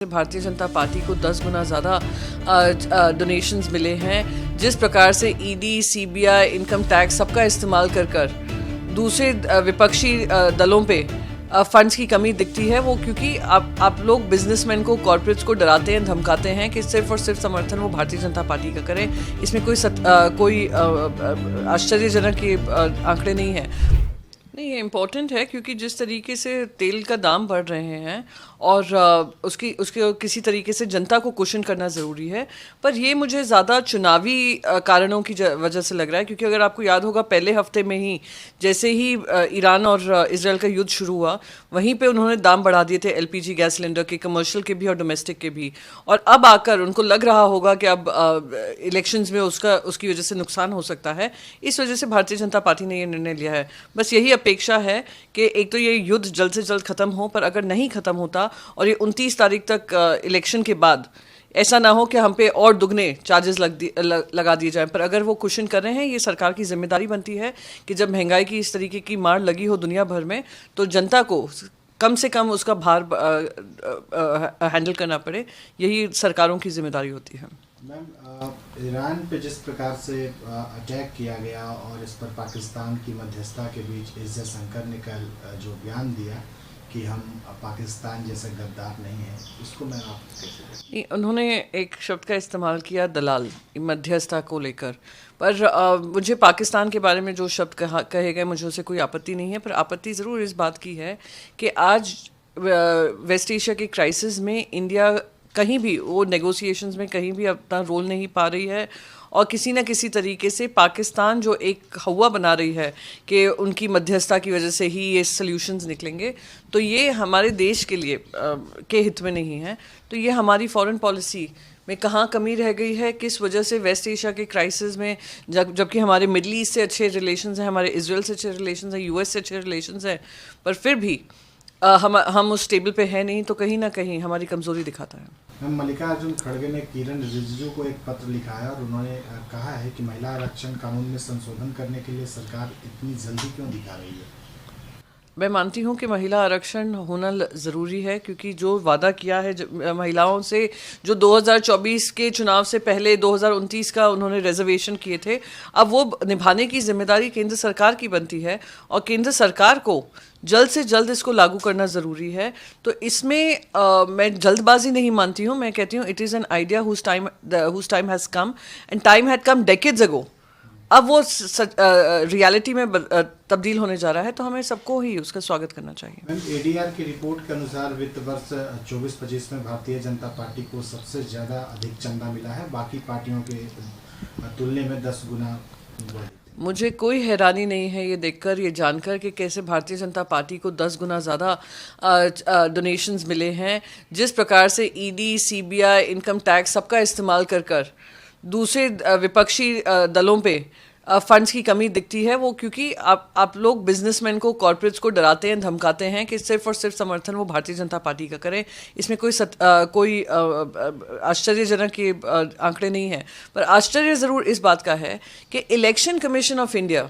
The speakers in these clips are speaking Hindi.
भारतीय जनता पार्टी को 10 गुना ज़्यादा डोनेशंस मिले हैं। जिस प्रकार से ईडी, सीबीआई, इनकम टैक्स सबका इस्तेमाल कर दूसरे विपक्षी दलों पे फंड्स की कमी दिखती है, वो क्योंकि आप लोग बिजनेसमैन को, कॉर्पोरेट्स को डराते हैं, धमकाते हैं कि सिर्फ और सिर्फ समर्थन वो भारतीय जनता पार्टी का करें। इसमें कोई आश्चर्यजनक ये आंकड़े नहीं है। नहीं, ये इम्पोर्टेंट है क्योंकि जिस तरीके से तेल का दाम बढ़ रहे हैं और उसके किसी तरीके से जनता को कुशन करना ज़रूरी है। पर ये मुझे ज़्यादा चुनावी कारणों की वजह से लग रहा है, क्योंकि अगर आपको याद होगा पहले हफ्ते में ही जैसे ही ईरान और इजराइल का युद्ध शुरू हुआ, वहीं पे उन्होंने दाम बढ़ा दिए थे एलपीजी गैस सिलेंडर के, कमर्शियल के भी और डोमेस्टिक के भी। और अब आकर उनको लग रहा होगा कि अब इलेक्शंस में उसकी वजह से नुकसान हो सकता है। इस वजह से भारतीय जनता पार्टी ने ये निर्णय लिया है। बस यही अपेक्षा है कि एक तो ये युद्ध जल्द से जल्द खत्म हो, पर अगर नहीं खत्म होता और ये 29 तारीख तक इलेक्शन के बाद ऐसा ना हो कि हम पे और दुगने चार्जेस लगा दिए जाएं। पर अगर वो क्वेश्चन कर रहे हैं, ये सरकार की जिम्मेदारी बनती है कि जब महंगाई की इस तरीके की मार लगी हो दुनिया भर में, तो जनता को कम से कम उसका भार हैंडल करना पड़े। यही सरकारों की जिम्मेदारी होती है। मैम, ईरान पे जिस प्रकार से अटैक किया गया और इस पर पाकिस्तान की मध्यस्थता के बीच इज्जत शंकर ने कल जो बयान दिया कि हम पाकिस्तान जैसे गद्दार नहीं है, इसको मैं आप कैसे? उन्होंने एक शब्द का इस्तेमाल किया, दलाल, मध्यस्थता को लेकर। पर मुझे पाकिस्तान के बारे में जो शब्द कहे गए, मुझे उससे कोई आपत्ति नहीं है। पर आपत्ति ज़रूर इस बात की है कि आज वेस्ट एशिया के क्राइसिस में इंडिया कहीं भी वो नेगोशिएशंस में कहीं भी अपना रोल नहीं पा रही है, और किसी न किसी तरीके से पाकिस्तान जो एक हवा बना रही है कि उनकी मध्यस्थता की वजह से ही ये सॉल्यूशंस निकलेंगे, तो ये हमारे देश के लिए के हित में नहीं है। तो ये हमारी फॉरेन पॉलिसी में कहाँ कमी रह गई है, किस वजह से वेस्ट एशिया के क्राइसिस में, जबकि हमारे मिडल ईस्ट से अच्छे रिलेशंस हैं, हमारे इजराइल से अच्छे रिलेशंस हैं, यूएस से अच्छे रिलेशंस हैं, पर फिर भी हम उस टेबल पे है नहीं, तो कहीं ना कहीं हमारी कमज़ोरी दिखाता है। मैम, मल्लिकार्जुन खड़गे ने किरण रिजिजू को एक पत्र लिखा है और उन्होंने कहा है कि महिला आरक्षण कानून में संशोधन करने के लिए सरकार इतनी जल्दी क्यों दिखा रही है? मैं मानती हूँ कि महिला आरक्षण होना ज़रूरी है, क्योंकि जो वादा किया है महिलाओं से, जो 2024 के चुनाव से पहले 2029 का उन्होंने रिजर्वेशन किए थे, अब वो निभाने की जिम्मेदारी केंद्र सरकार की बनती है, और केंद्र सरकार को जल्द से जल्द इसको लागू करना ज़रूरी है। तो इसमें मैं जल्दबाजी नहीं मानती हूँ। मैं कहती हूँ it is an idea whose time has come, and time had come decades ago. अब वो रियलिटी में तब्दील होने जा रहा है, तो हमें सबको ही उसका स्वागत करना चाहिए। मैम, एडीआर की रिपोर्ट के अनुसार वित्त वर्ष 24-25 में भारतीय जनता पार्टी को सबसे ज़्यादा अधिक चंदा मिला है, बाकी पार्टियों के तुलना में 10 गुना। मुझे कोई हैरानी नहीं है ये देखकर, ये जानकर कि कैसे भारतीय जनता पार्टी को 10 गुना ज़्यादा डोनेशंस मिले हैं। जिस प्रकार से ईडी, सीबीआई, इनकम टैक्स सबका इस्तेमाल कर दूसरे विपक्षी दलों पे फंड्स की कमी दिखती है, वो क्योंकि आप लोग बिजनेसमैन को, कॉर्पोरेट्स को डराते हैं, धमकाते हैं कि सिर्फ और सिर्फ समर्थन वो भारतीय जनता पार्टी का करें। इसमें कोई आश्चर्यजनक ये आंकड़े नहीं है। पर आश्चर्य ज़रूर इस बात का है कि इलेक्शन कमीशन ऑफ इंडिया,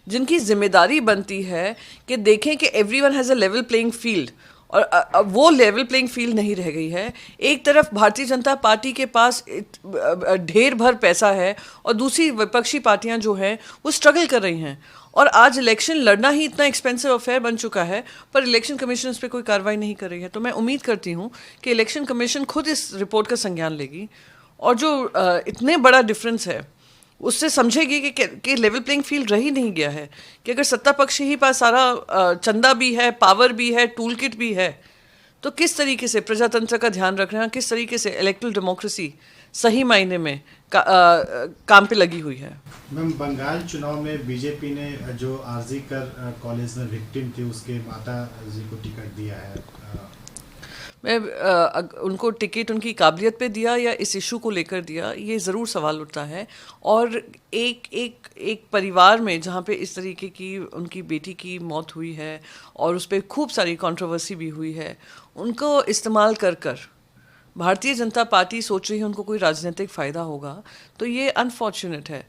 जिनकी जिम्मेदारी बनती है कि देखें कि everyone has a level playing field, और वो लेवल प्लेइंग फील्ड नहीं रह गई है। एक तरफ भारतीय जनता पार्टी के पास ढेर भर पैसा है, और दूसरी विपक्षी पार्टियां जो हैं वो स्ट्रगल कर रही हैं, और आज इलेक्शन लड़ना ही इतना एक्सपेंसिव अफेयर बन चुका है, पर इलेक्शन कमीशन इस पर कोई कार्रवाई नहीं कर रही है। तो मैं उम्मीद करती हूँ कि इलेक्शन कमीशन खुद इस रिपोर्ट का संज्ञान लेगी, और जो इतने बड़ा डिफरेंस है उससे समझेगी कि लेवल प्लेइंग फील्ड रही नहीं गया है, कि अगर सत्ता पक्ष ही पास सारा चंदा भी है, पावर भी है, टूल किट भी है, तो किस तरीके से प्रजातंत्र का ध्यान रख रहे हैं, किस तरीके से इलेक्टोरल डेमोक्रेसी सही मायने में काम पे लगी हुई है। मैम, बंगाल चुनाव में बीजेपी ने जो आरजी कर कॉलेज में विक्टिम थी, उसके माता जी को टिकट दिया है। मैं उनको टिकट उनकी काबिलियत पे दिया या इस इशू को लेकर दिया, ये ज़रूर सवाल उठता है। और एक परिवार में जहाँ पे इस तरीके की उनकी बेटी की मौत हुई है और उस पर खूब सारी कंट्रोवर्सी भी हुई है, उनको इस्तेमाल कर भारतीय जनता पार्टी सोच रही है उनको कोई राजनीतिक फ़ायदा होगा, तो ये अनफॉर्चुनेट है।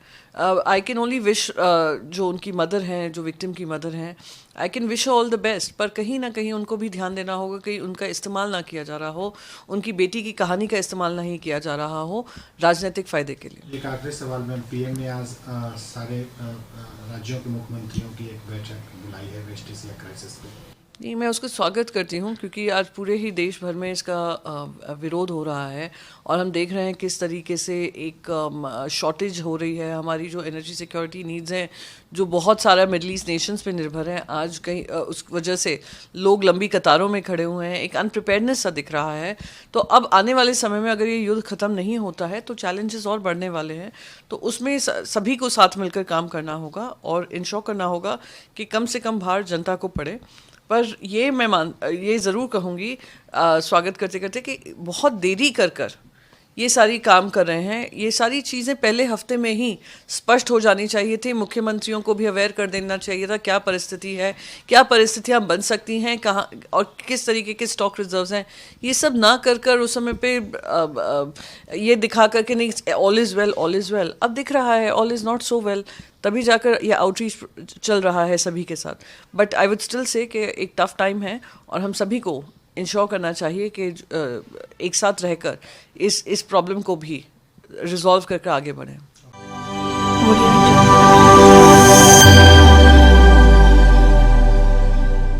आई कैन ओनली विश, जो उनकी मदर हैं, जो विक्टिम की मदर हैं, I can wish all the best, पर कहीं ना कहीं उनको भी ध्यान देना होगा कि उनका इस्तेमाल ना किया जा रहा हो, उनकी बेटी की कहानी का इस्तेमाल नहीं किया जा रहा हो राजनीतिक फ़ायदे के लिए। एक आखिरी सवाल में, पीएम ने आज सारे राज्यों के मुख्यमंत्रियों की एक बैठक बुलाई है वेस्ट एशिया क्राइसिस पे। नहीं, मैं उसका स्वागत करती हूँ, क्योंकि आज पूरे ही देश भर में इसका विरोध हो रहा है और हम देख रहे हैं किस तरीके से एक शॉर्टेज हो रही है। हमारी जो एनर्जी सिक्योरिटी नीड्स हैं, जो बहुत सारा मिडल ईस्ट नेशंस पे निर्भर हैं, आज कहीं उस वजह से लोग लंबी कतारों में खड़े हुए हैं, एक अनप्रिपेयर्डनेस सा दिख रहा है। तो अब आने वाले समय में अगर ये युद्ध ख़त्म नहीं होता है तो चैलेंजेस और बढ़ने वाले हैं, तो उसमें सभी को साथ मिलकर काम करना होगा और इंश्योर करना होगा कि कम से कम भार जनता को पड़े। पर ये ये ज़रूर कहूँगी स्वागत करते करते कि बहुत देरी कर ये सारी काम कर रहे हैं। ये सारी चीज़ें पहले हफ्ते में ही स्पष्ट हो जानी चाहिए थी, मुख्यमंत्रियों को भी अवेयर कर देना चाहिए था क्या परिस्थिति है, क्या परिस्थितियाँ बन सकती हैं, कहाँ और किस तरीके के स्टॉक रिजर्व्स हैं। ये सब ना कर उस समय पे ये दिखा कर कि नहीं all is well, all is well, अब दिख रहा है all is not so well, तभी जाकर ये आउटरीच चल रहा है सभी के साथ। But I would still say कि एक टफ टाइम है और हम सभी को इंश्योर करना चाहिए कि एक साथ रहकर इस प्रॉब्लम को भी रिजॉल्व करके आगे बढ़ें।